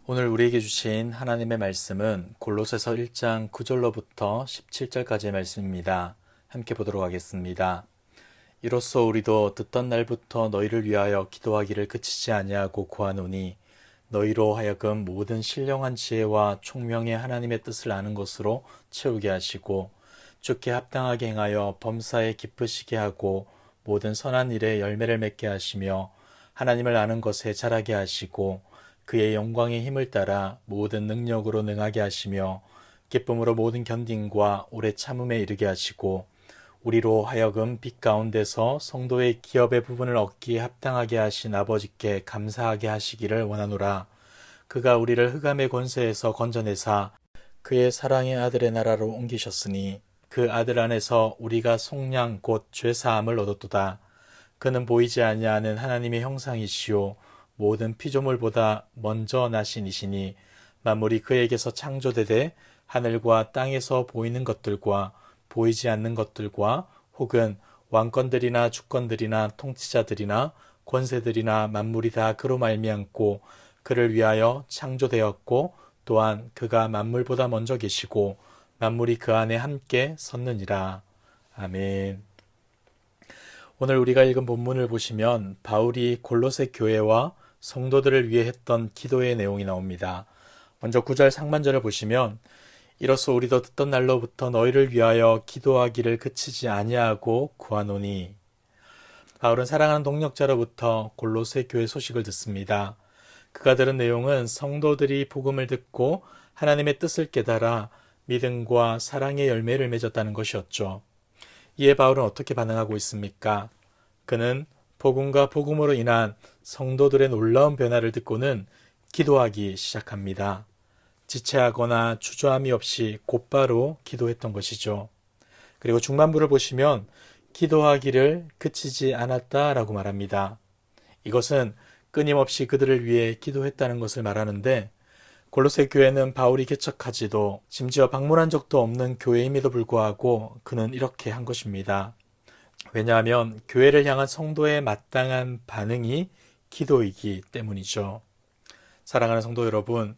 오늘 우리에게 주신 하나님의 말씀은 골로새서 1장 9절로부터 17절까지의 말씀입니다. 함께 보도록 하겠습니다. 이로써 우리도 듣던 날부터 너희를 위하여 기도하기를 그치지 아니하고 구하노니 너희로 하여금 모든 신령한 지혜와 총명의 하나님의 뜻을 아는 것으로 채우게 하시고 주께 합당하게 행하여 범사에 기쁘시게 하고 모든 선한 일에 열매를 맺게 하시며 하나님을 아는 것에 자라게 하시고 그의 영광의 힘을 따라 모든 능력으로 능하게 하시며 기쁨으로 모든 견딘과 오래 참음에 이르게 하시고 우리로 하여금 빛 가운데서 성도의 기업의 부분을 얻기에 합당하게 하신 아버지께 감사하게 하시기를 원하노라. 그가 우리를 흑암의 권세에서 건져내사 그의 사랑의 아들의 나라로 옮기셨으니 그 아들 안에서 우리가 속량 곧 죄사함을 얻었도다. 그는 보이지 아니하는 하나님의 형상이시요 모든 피조물보다 먼저 나신 이시니 만물이 그에게서 창조되되 하늘과 땅에서 보이는 것들과 보이지 않는 것들과 혹은 왕권들이나 주권들이나 통치자들이나 권세들이나 만물이 다 그로 말미암고 그를 위하여 창조되었고 또한 그가 만물보다 먼저 계시고 만물이 그 안에 함께 섰느니라. 아멘. 오늘 우리가 읽은 본문을 보시면 바울이 골로새 교회와 성도들을 위해 했던 기도의 내용이 나옵니다. 먼저 9절 상반절을 보시면 이로써 우리도 듣던 날로부터 너희를 위하여 기도하기를 그치지 아니하고 구하노니. 바울은 사랑하는 동역자로부터 골로새 교회 소식을 듣습니다. 그가 들은 내용은 성도들이 복음을 듣고 하나님의 뜻을 깨달아 믿음과 사랑의 열매를 맺었다는 것이었죠. 이에 바울은 어떻게 반응하고 있습니까? 그는 복음과 복음으로 인한 성도들의 놀라운 변화를 듣고는 기도하기 시작합니다. 지체하거나 주저함이 없이 곧바로 기도했던 것이죠. 그리고 중반부를 보시면 기도하기를 그치지 않았다라고 말합니다. 이것은 끊임없이 그들을 위해 기도했다는 것을 말하는데 골로새 교회는 바울이 개척하지도 심지어 방문한 적도 없는 교회임에도 불구하고 그는 이렇게 한 것입니다. 왜냐하면 교회를 향한 성도의 마땅한 반응이 기도이기 때문이죠. 사랑하는 성도 여러분,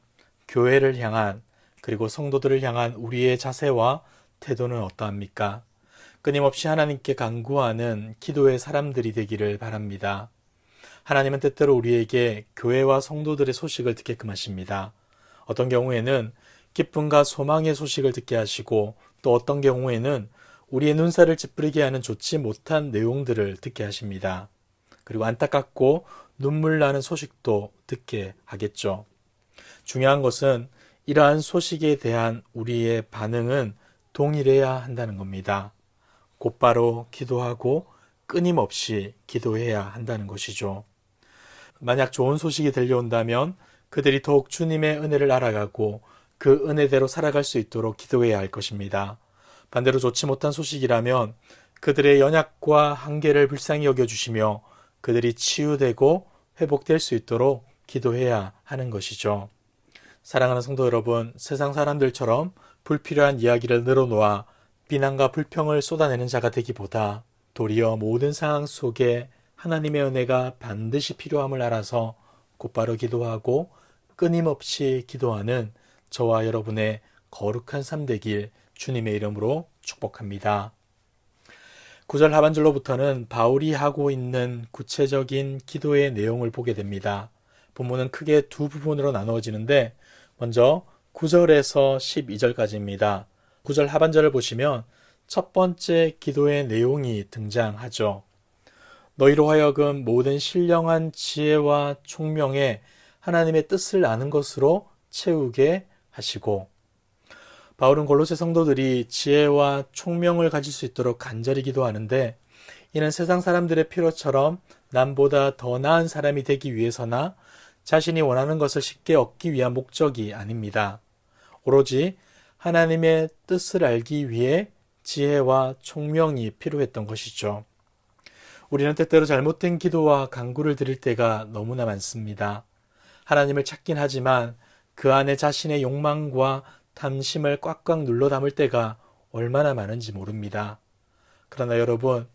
교회를 향한 그리고 성도들을 향한 우리의 자세와 태도는 어떠합니까? 끊임없이 하나님께 간구하는 기도의 사람들이 되기를 바랍니다. 하나님은 때때로 우리에게 교회와 성도들의 소식을 듣게끔 하십니다. 어떤 경우에는 기쁨과 소망의 소식을 듣게 하시고 또 어떤 경우에는 우리의 눈살을 찌푸리게 하는 좋지 못한 내용들을 듣게 하십니다. 그리고 안타깝고 눈물 나는 소식도 듣게 하겠죠. 중요한 것은 이러한 소식에 대한 우리의 반응은 동일해야 한다는 겁니다. 곧바로 기도하고 끊임없이 기도해야 한다는 것이죠. 만약 좋은 소식이 들려온다면 그들이 더욱 주님의 은혜를 알아가고 그 은혜대로 살아갈 수 있도록 기도해야 할 것입니다. 반대로 좋지 못한 소식이라면 그들의 연약과 한계를 불쌍히 여겨주시며 그들이 치유되고 회복될 수 있도록 기도해야 하는 것이죠. 사랑하는 성도 여러분, 세상 사람들처럼 불필요한 이야기를 늘어놓아 비난과 불평을 쏟아내는 자가 되기보다 도리어 모든 상황 속에 하나님의 은혜가 반드시 필요함을 알아서 곧바로 기도하고 끊임없이 기도하는 저와 여러분의 거룩한 삶 되길 주님의 이름으로 축복합니다. 9절 하반절로부터는 바울이 하고 있는 구체적인 기도의 내용을 보게 됩니다. 본문은 크게 두 부분으로 나누어지는데 먼저 9절에서 12절까지입니다. 9절 하반절을 보시면 첫 번째 기도의 내용이 등장하죠. 너희로 하여금 모든 신령한 지혜와 총명에 하나님의 뜻을 아는 것으로 채우게 하시고, 바울은 골로새 성도들이 지혜와 총명을 가질 수 있도록 간절히 기도하는데 이는 세상 사람들의 필요처럼 남보다 더 나은 사람이 되기 위해서나 자신이 원하는 것을 쉽게 얻기 위한 목적이 아닙니다. 오로지 하나님의 뜻을 알기 위해 지혜와 총명이 필요했던 것이죠. 우리는 때때로 잘못된 기도와 간구를 드릴 때가 너무나 많습니다. 하나님을 찾긴 하지만 그 안에 자신의 욕망과 탐심을 꽉꽉 눌러 담을 때가 얼마나 많은지 모릅니다. 그러나 여러분,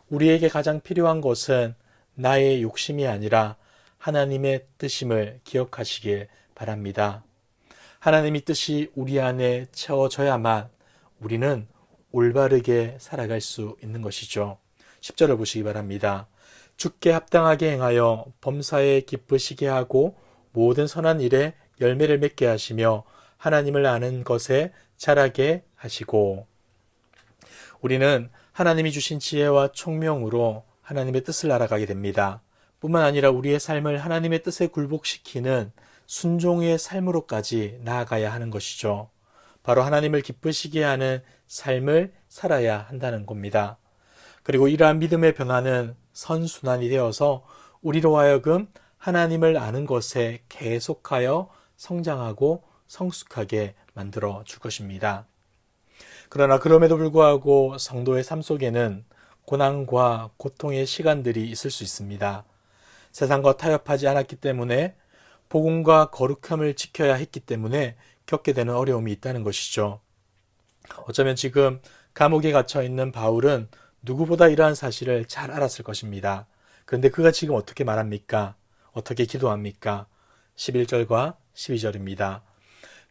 우리에게 가장 필요한 것은 나의 욕심이 아니라 하나님의 뜻임을 기억하시길 바랍니다. 하나님의 뜻이 우리 안에 채워져야만 우리는 올바르게 살아갈 수 있는 것이죠. 10절을 보시기 바랍니다. 주께 합당하게 행하여 범사에 기쁘시게 하고 모든 선한 일에 열매를 맺게 하시며 하나님을 아는 것에 자라게 하시고. 우리는 하나님이 주신 지혜와 총명으로 하나님의 뜻을 알아가게 됩니다. 뿐만 아니라 우리의 삶을 하나님의 뜻에 굴복시키는 순종의 삶으로까지 나아가야 하는 것이죠. 바로 하나님을 기쁘시게 하는 삶을 살아야 한다는 겁니다. 그리고 이러한 믿음의 변화는 선순환이 되어서 우리로 하여금 하나님을 아는 것에 계속하여 성장하고 성숙하게 만들어 줄 것입니다. 그러나 그럼에도 불구하고 성도의 삶 속에는 고난과 고통의 시간들이 있을 수 있습니다. 세상과 타협하지 않았기 때문에 복음과 거룩함을 지켜야 했기 때문에 겪게 되는 어려움이 있다는 것이죠. 어쩌면 지금 감옥에 갇혀 있는 바울은 누구보다 이러한 사실을 잘 알았을 것입니다. 그런데 그가 지금 어떻게 말합니까? 어떻게 기도합니까? 11절과 12절입니다.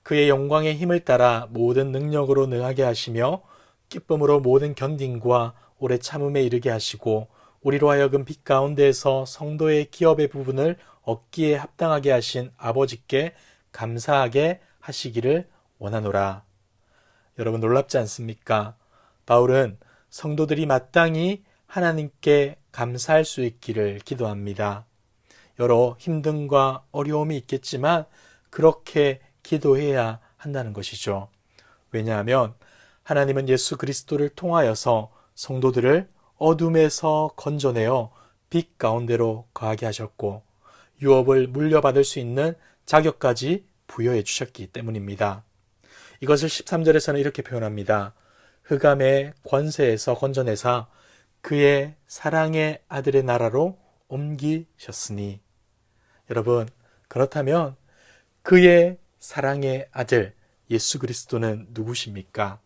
그의 영광의 힘을 따라 모든 능력으로 능하게 하시며 기쁨으로 모든 견딘과 오래 참음에 이르게 하시고 우리로 하여금 빛 가운데에서 성도의 기업의 부분을 얻기에 합당하게 하신 아버지께 감사하게 하시기를 원하노라. 여러분 놀랍지 않습니까? 바울은 성도들이 마땅히 하나님께 감사할 수 있기를 기도합니다. 여러 힘듦과 어려움이 있겠지만 그렇게 기도해야 한다는 것이죠. 왜냐하면 하나님은 예수 그리스도를 통하여서 성도들을 어둠에서 건져내어 빛 가운데로 거하게 하셨고 유업을 물려받을 수 있는 자격까지 부여해 주셨기 때문입니다. 이것을 13절에서는 이렇게 표현합니다. 흑암의 권세에서 건져내사 그의 사랑의 아들의 나라로 옮기셨으니. 여러분, 그렇다면 그의 사랑의 아들 예수 그리스도는 누구십니까?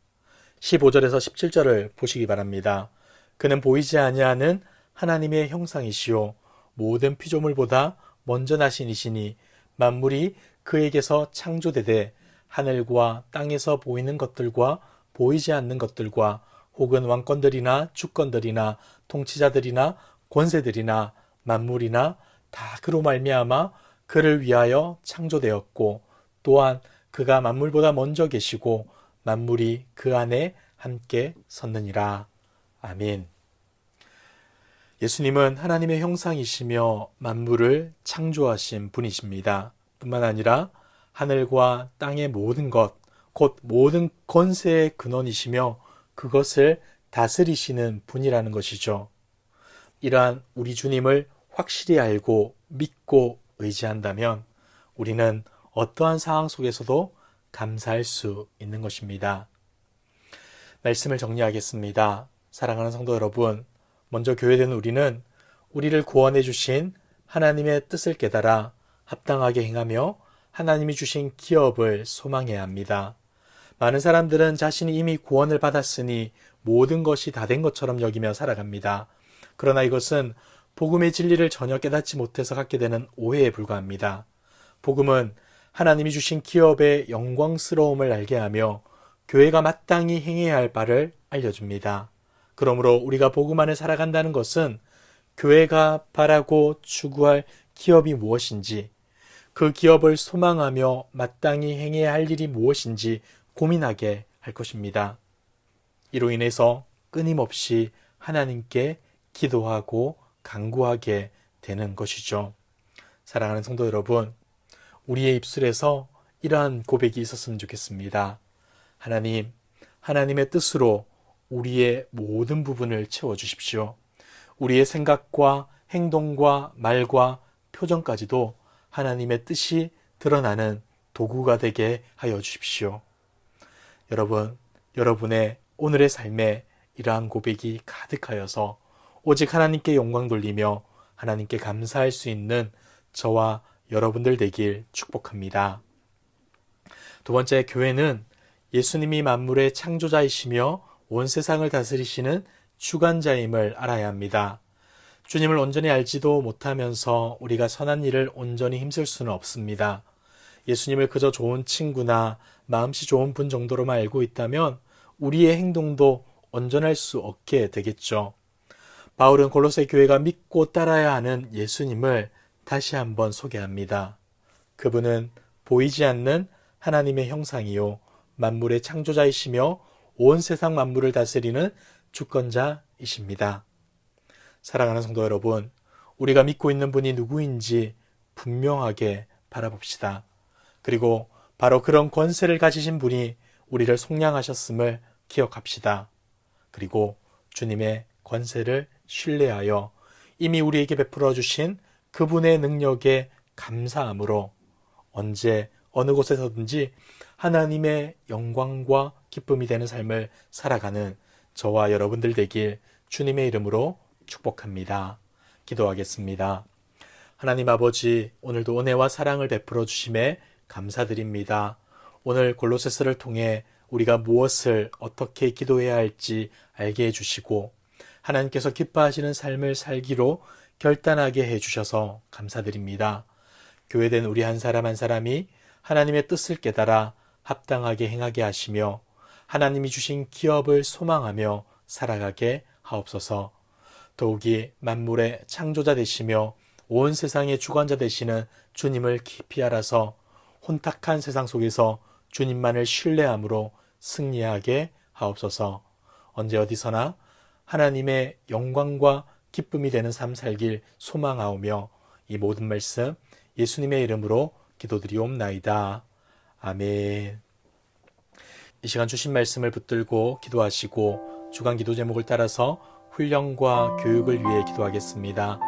15절에서 17절을 보시기 바랍니다. 그는 보이지 아니하는 하나님의 형상이시요 모든 피조물보다 먼저 나신 이시니 만물이 그에게서 창조되되 하늘과 땅에서 보이는 것들과 보이지 않는 것들과 혹은 왕권들이나 주권들이나 통치자들이나 권세들이나 만물이나 다 그로 말미암아 그를 위하여 창조되었고 또한 그가 만물보다 먼저 계시고 만물이 그 안에 함께 섰느니라. 아멘. 예수님은 하나님의 형상이시며 만물을 창조하신 분이십니다. 뿐만 아니라 하늘과 땅의 모든 것, 곧 모든 권세의 근원이시며 그것을 다스리시는 분이라는 것이죠. 이러한 우리 주님을 확실히 알고 믿고 의지한다면 우리는 어떠한 상황 속에서도 감사할 수 있는 것입니다. 말씀을 정리하겠습니다. 사랑하는 성도 여러분, 먼저 교회된 우리는 우리를 구원해 주신 하나님의 뜻을 깨달아 합당하게 행하며 하나님이 주신 기업을 소망해야 합니다. 많은 사람들은 자신이 이미 구원을 받았으니 모든 것이 다 된 것처럼 여기며 살아갑니다. 그러나 이것은 복음의 진리를 전혀 깨닫지 못해서 갖게 되는 오해에 불과합니다. 복음은 하나님이 주신 기업의 영광스러움을 알게 하며 교회가 마땅히 행해야 할 바를 알려줍니다. 그러므로 우리가 복음 안에 살아간다는 것은 교회가 바라고 추구할 기업이 무엇인지, 그 기업을 소망하며 마땅히 행해야 할 일이 무엇인지 고민하게 할 것입니다. 이로 인해서 끊임없이 하나님께 기도하고 간구하게 되는 것이죠. 사랑하는 성도 여러분, 우리의 입술에서 이러한 고백이 있었으면 좋겠습니다. 하나님, 하나님의 뜻으로 우리의 모든 부분을 채워주십시오. 우리의 생각과 행동과 말과 표정까지도 하나님의 뜻이 드러나는 도구가 되게 하여 주십시오. 여러분, 여러분의 오늘의 삶에 이러한 고백이 가득하여서 오직 하나님께 영광 돌리며 하나님께 감사할 수 있는 저와 여러분들 되길 축복합니다. 두 번째, 교회는 예수님이 만물의 창조자이시며 온 세상을 다스리시는 주관자임을 알아야 합니다. 주님을 온전히 알지도 못하면서 우리가 선한 일을 온전히 힘쓸 수는 없습니다. 예수님을 그저 좋은 친구나 마음씨 좋은 분 정도로만 알고 있다면 우리의 행동도 온전할 수 없게 되겠죠. 바울은 골로새 교회가 믿고 따라야 하는 예수님을 다시 한번 소개합니다. 그분은 보이지 않는 하나님의 형상이요 만물의 창조자이시며 온 세상 만물을 다스리는 주권자이십니다. 사랑하는 성도 여러분, 우리가 믿고 있는 분이 누구인지 분명하게 바라봅시다. 그리고 바로 그런 권세를 가지신 분이 우리를 속량하셨음을 기억합시다. 그리고 주님의 권세를 신뢰하여 이미 우리에게 베풀어 주신 그분의 능력에 감사함으로 언제 어느 곳에서든지 하나님의 영광과 기쁨이 되는 삶을 살아가는 저와 여러분들 되길 주님의 이름으로 축복합니다. 기도하겠습니다. 하나님 아버지, 오늘도 은혜와 사랑을 베풀어 주심에 감사드립니다. 오늘 골로새서를 통해 우리가 무엇을 어떻게 기도해야 할지 알게 해주시고 하나님께서 기뻐하시는 삶을 살기로 결단하게 해주셔서 감사드립니다. 교회된 우리 한 사람 한 사람이 하나님의 뜻을 깨달아 합당하게 행하게 하시며 하나님이 주신 기업을 소망하며 살아가게 하옵소서. 더욱이 만물의 창조자 되시며 온 세상의 주관자 되시는 주님을 깊이 알아서 혼탁한 세상 속에서 주님만을 신뢰함으로 승리하게 하옵소서. 언제 어디서나 하나님의 영광과 기쁨이 되는 삶 살길 소망하오며 이 모든 말씀 예수님의 이름으로 기도드리옵나이다. 아멘. 이 시간 주신 말씀을 붙들고 기도하시고 주간 기도 제목을 따라서 훈련과 교육을 위해 기도하겠습니다.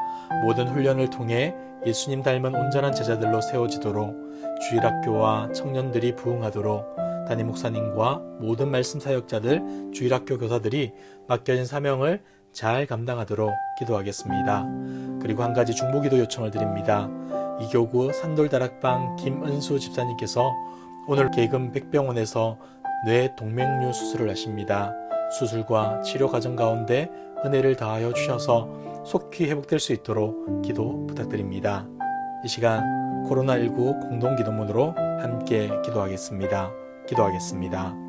모든 훈련을 통해 예수님 닮은 온전한 제자들로 세워지도록 주일학교와 청년들이 부흥하도록 담임 목사님과 모든 말씀 사역자들, 주일학교 교사들이 맡겨진 사명을 잘 감당하도록 기도하겠습니다. 그리고 한 가지 중보기도 요청을 드립니다. 이교구 산돌다락방 김은수 집사님께서 오늘 계금 백병원에서 뇌 동맥류 수술을 하십니다. 수술과 치료 과정 가운데 은혜를 다하여 주셔서 속히 회복될 수 있도록 기도 부탁드립니다. 이 시간 코로나19 공동기도문으로 함께 기도하겠습니다. 기도하겠습니다.